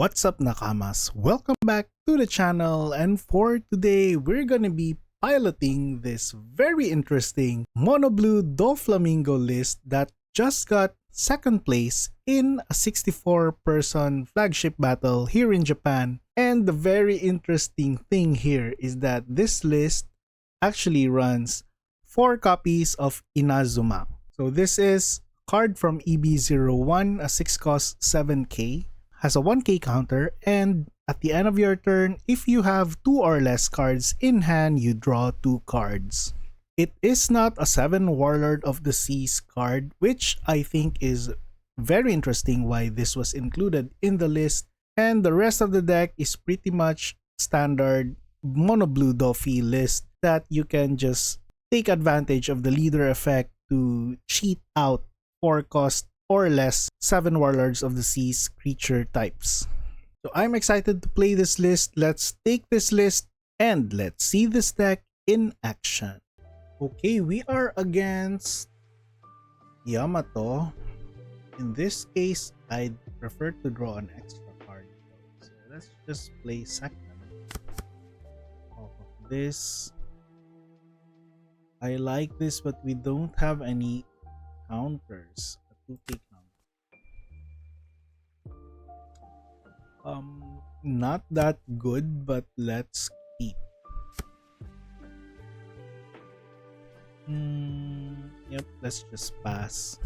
What's up nakamas? Welcome back to the channel, and for today we're gonna be piloting this very interesting mono blue Doflamingo list that just got second place in a 64-person flagship battle here in Japan. And the very interesting thing here is that this list actually runs 4 copies of Inazuma. So this is card from EB01, a 6 cost 7k, has a 1k counter, and at the end of your turn, if you have 2 or less cards in hand, you draw 2 cards. It is not a 7 Warlord of the Seas card, which I think is very interesting why this was included in the list, and the rest of the deck is pretty much standard mono blue Doffy list that you can just take advantage of the leader effect to cheat out 4 cost or less 7 Warlords of the Seas creature types. So I'm excited to play this list. Let's take this list and let's see this deck in action. Okay, we are against Yamato. In this case, I'd prefer to draw an extra card. So let's just play second of this. I like this, but we don't have any counters. A 2k counter. Not that good, but let's keep. Yep, let's just pass.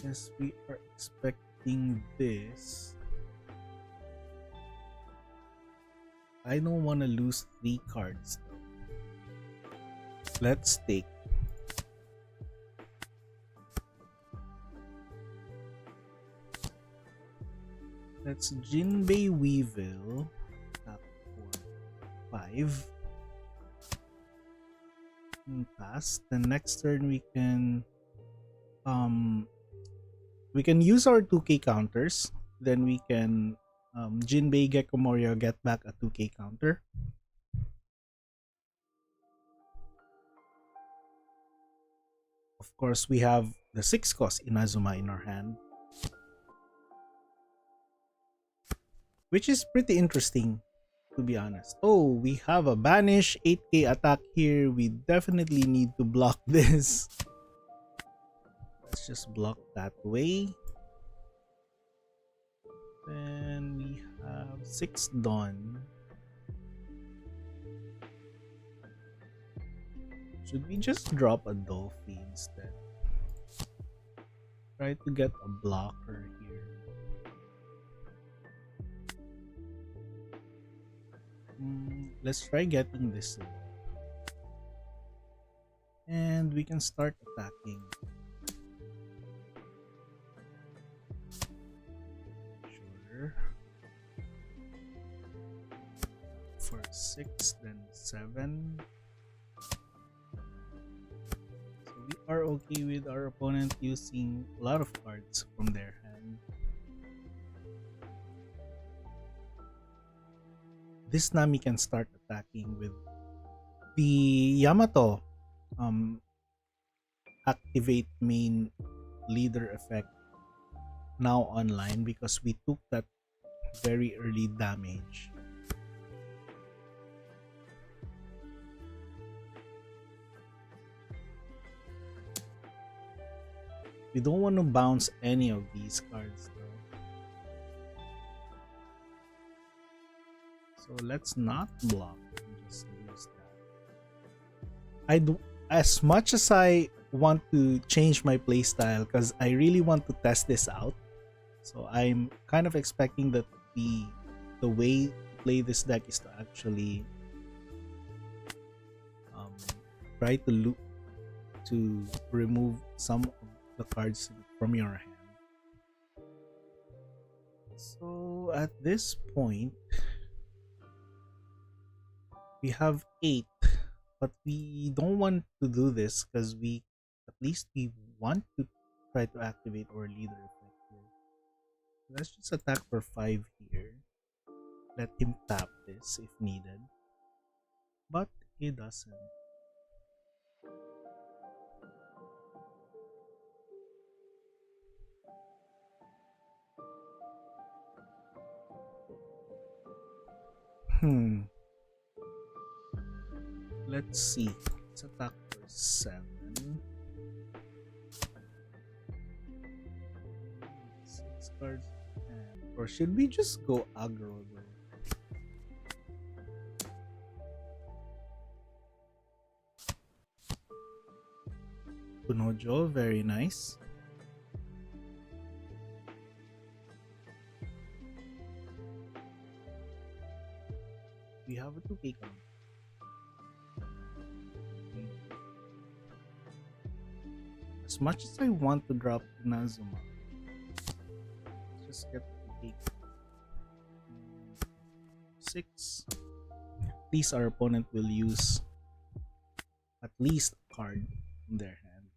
Yes, we are expecting this. I don't want to lose 3 cards though. Let's take. Let's Jinbei Weevil. Tap for 5. And pass. The next turn we can use our 2k counters. Then we can Jinbei Gecko Morio get back a 2k counter. Of course, we have the 6 cost Inazuma in our hand, which is pretty interesting, to be honest. Oh, we have a banish 8k attack here. We definitely need to block this. Let's just block that way. Then we have 6 Dawn. Should we just drop a Doffy instead? Try to get a blocker here. Let's try getting this away. And we can start attacking. Sure. For 6, then 7. So we are okay with our opponent using a lot of cards from their hand. This Nami can start attacking with the Yamato activate main leader effect now online because we took that very early damage. We don't want to bounce any of these cards though. So let's not block and just use that. As much as I want to change my playstyle because I really want to test this out. So I'm kind of expecting that the way to play this deck is to actually try to remove some of the cards from your hand. So at this point we have 8, but we don't want to do this because we want to try to activate our leader effect here. Let's just attack for 5 here. Let him tap this if needed, but he doesn't. Let's see. Let's attack for 7. 6 cards. Or should we just go aggro though? Kunojo, very nice. We have a 2K count. As much as I want to drop Inazuma, let's just get the 2K. 6. At least our opponent will use at least a card in their hand.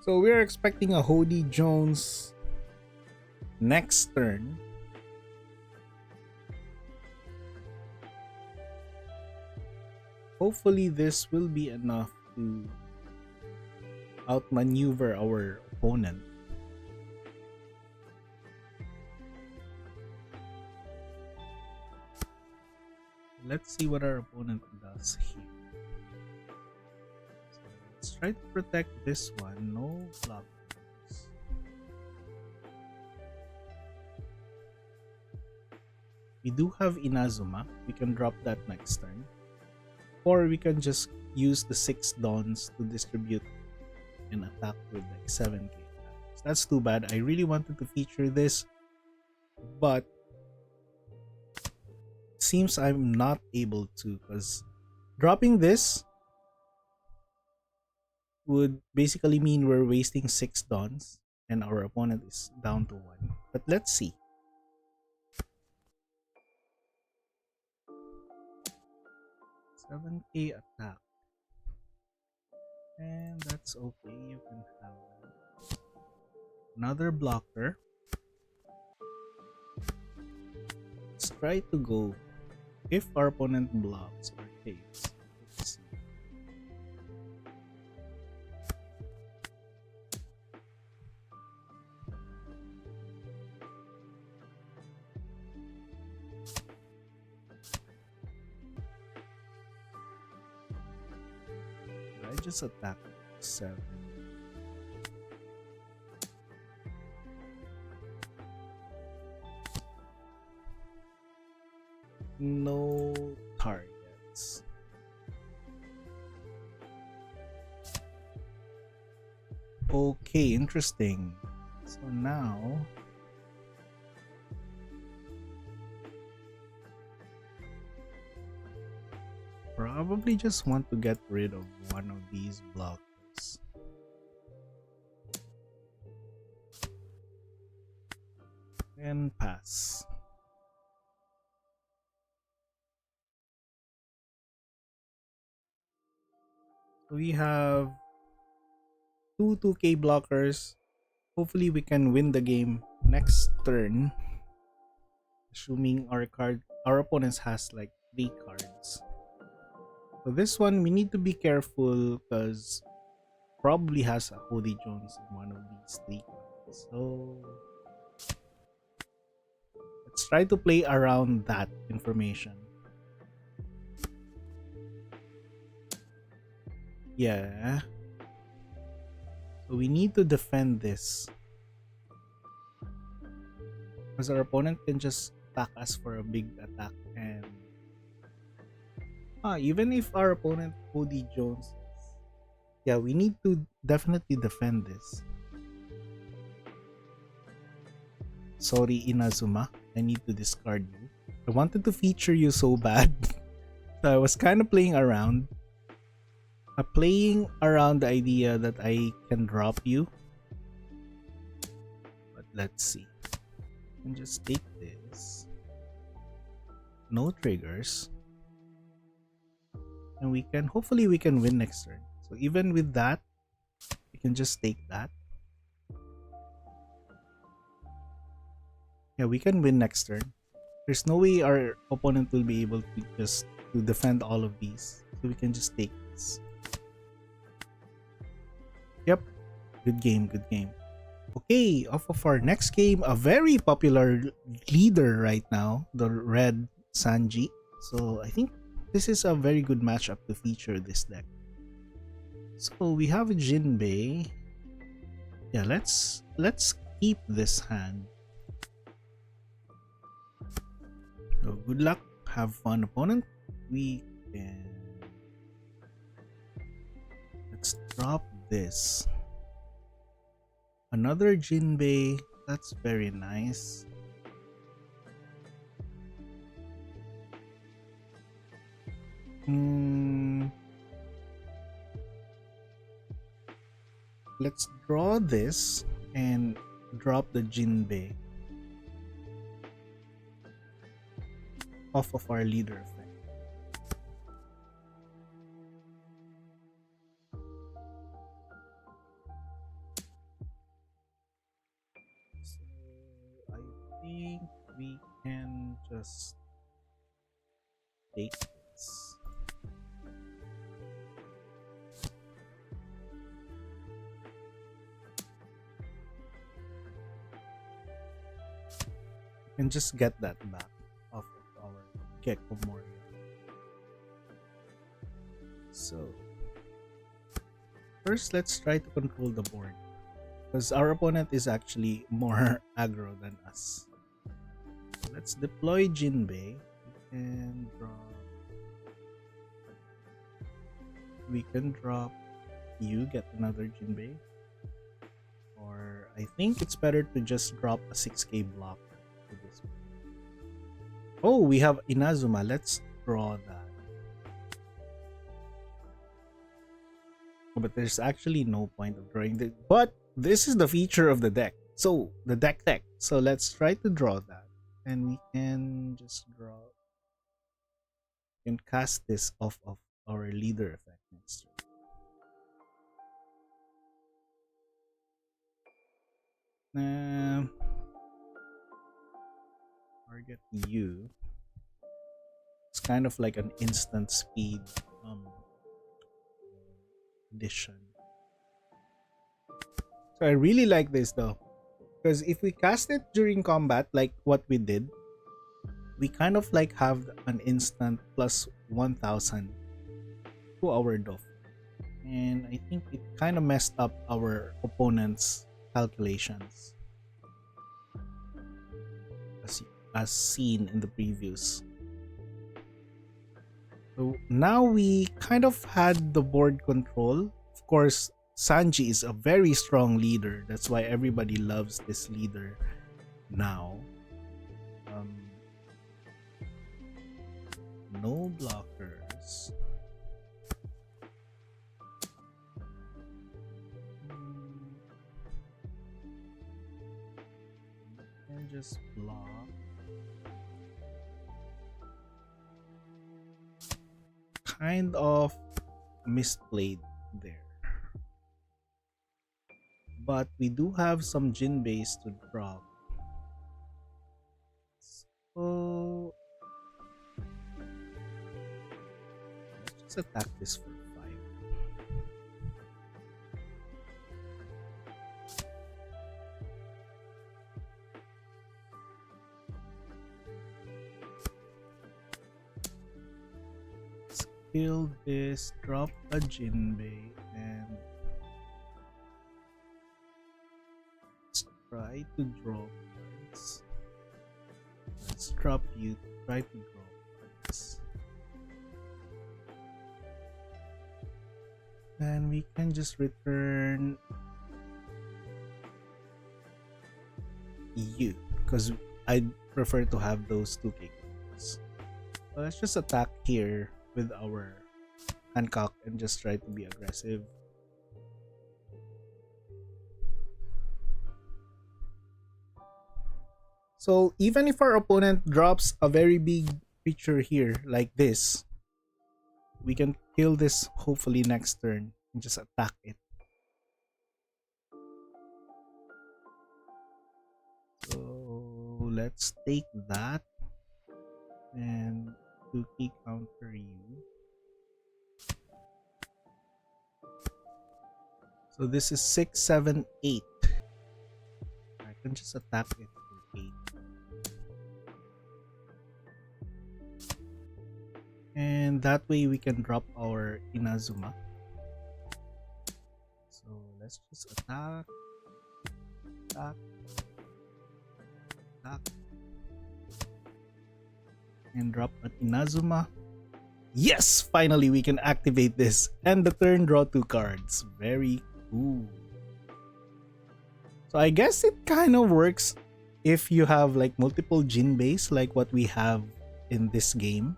So we're expecting a Hody Jones next turn. Hopefully this will be enough to outmaneuver our opponent. Let's see what our opponent does here. So let's try to protect this one. No blockers. We do have Inazuma. We can drop that next turn. Or we can just use the 6 Dawns to distribute and attack with like 7k. That's too bad. I really wanted to feature this, but it seems I'm not able to, because dropping this would basically mean we're wasting 6 Dawns and our opponent is down to 1. But let's see. 7k attack. And that's okay, you can have that. Another blocker. Let's try to go if our opponent blocks or takes. Let's see. I just attack 7. No targets. Okay, interesting. So now probably just want to get rid of one of these blockers. And pass. So we have 2 2k blockers. Hopefully we can win the game next turn. Assuming our opponent has like 3 cards. So this one we need to be careful because probably has a Hody Jones in one of these 3 cards. So let's try to play around that information. Yeah. So we need to defend this, because our opponent can just attack us for a big attack, and even if our opponent Hody Jones, yeah, we need to definitely defend this. Sorry, Inazuma, I need to discard you. I wanted to feature you so bad. So I was kind of playing around. Playing around the idea that I can drop you. But let's see. I can just take this. No triggers. And hopefully we can win next turn. So even with that, we can just take that. Yeah, we can win next turn. There's no way our opponent will be able to defend all of these. So we can just take this. Yep. Good game, good game. Okay, off of our next game, a very popular leader right now, the red Sanji. So I think this is a very good matchup to feature this deck. So we have a Jinbei. Yeah, let's keep this hand. So good luck, have fun, opponent. We can let's drop this. Another Jinbei. That's very nice. Let's draw this and drop the Jinbei off of our leader effect. So I think we can just take this. And just get that back off of our Gecko Moria. So first, let's try to control the board, because our opponent is actually more aggro than us. So let's deploy Jinbei and drop. We can drop you, get another Jinbei. Or I think it's better to just drop a 6k block to this one. Oh, we have Inazuma. Let's draw that. But there's actually no point of drawing this. But this is the feature of the deck. So the deck. So let's try to draw that. And we can just draw. We can cast this off of our leader effect next turn. Target you. It's kind of like an instant speed addition. So I really like this though, because if we cast it during combat like what we did, we kind of like have an instant plus 1000 to our Doffy. And I think it kind of messed up our opponent's calculations, as seen in the previews. So now we kind of had the board control. Of course, Sanji is a very strong leader. That's why everybody loves this leader now. No blockers. And just block. Kind of misplayed there. But we do have some Jinbeis to drop. So let's just attack this for 5. Kill this, drop a Jinbei, and let's try to draw cards. Let's drop you to try to draw cards. Then we can just return you, because I prefer to have those 2k cards. So let's just attack here with our Hancock and just try to be aggressive. So even if our opponent drops a very big creature here like this, we can kill this hopefully next turn and just attack it. So let's take that and 2k counter you. So this is 6, 7, 8. can just attack it for 8. And that way we can drop our Inazuma. So let's just attack, attack, attack, and drop an Inazuma. Yes! Finally we can activate this. And the turn draw 2 cards. Very cool. So I guess it kind of works if you have like multiple Jin base like what we have in this game.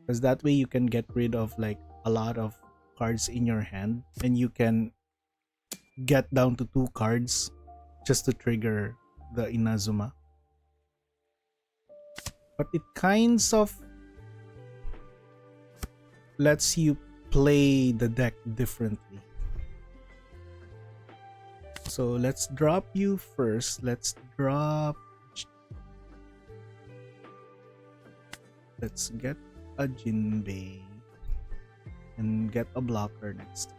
Because that way you can get rid of like a lot of cards in your hand and you can get down to 2 cards just to trigger the Inazuma. But it kinds of lets you play the deck differently. So let's drop you first. Let's get a Jinbei and get a blocker next.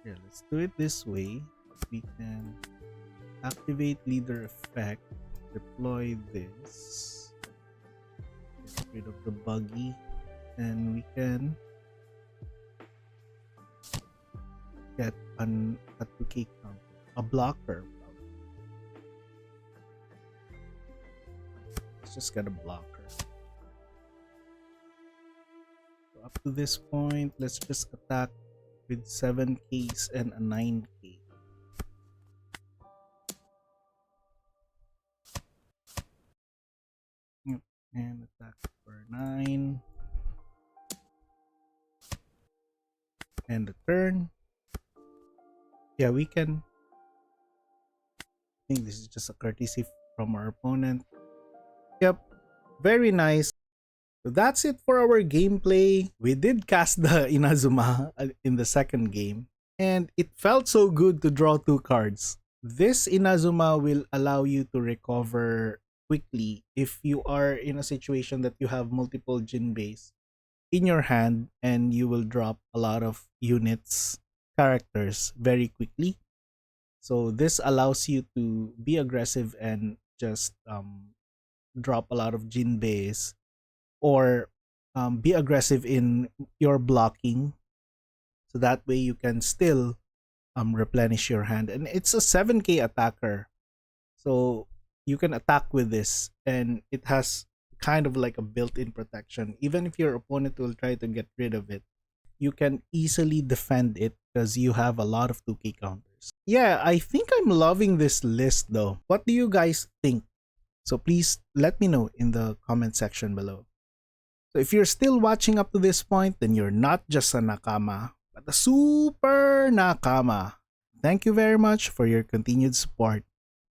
Here, let's do it this way. We can activate leader effect, deploy this, get rid of the buggy, and we can get a 2K counter, a blocker. Let's just get a blocker. So up to this point, let's just attack with 7Ks and a 9K. Yep. And attack for 9. And the turn. Yeah, we can. I think this is just a courtesy from our opponent. Yep, very nice. So that's it for our gameplay. We did cast the Inazuma in the second game, and it felt so good to draw 2 cards. This Inazuma will allow you to recover quickly if you are in a situation that you have multiple Jinbeis in your hand and you will drop a lot of units, characters very quickly. So this allows you to be aggressive and just drop a lot of Jinbeis, or be aggressive in your blocking, so that way you can still replenish your hand. And it's a 7K attacker, so you can attack with this, and it has kind of like a built-in protection. Even if your opponent will try to get rid of it, you can easily defend it because you have a lot of 2K counters. Yeah, I think I'm loving this list though. What do you guys think? So please let me know in the comment section below. So if you're still watching up to this point, then you're not just a nakama, but a super nakama. Thank you very much for your continued support.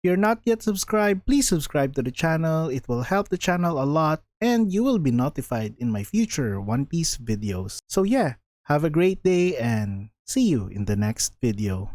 If you're not yet subscribed, please subscribe to the channel. It will help the channel a lot, and you will be notified in my future One Piece videos. So yeah, have a great day and see you in the next video.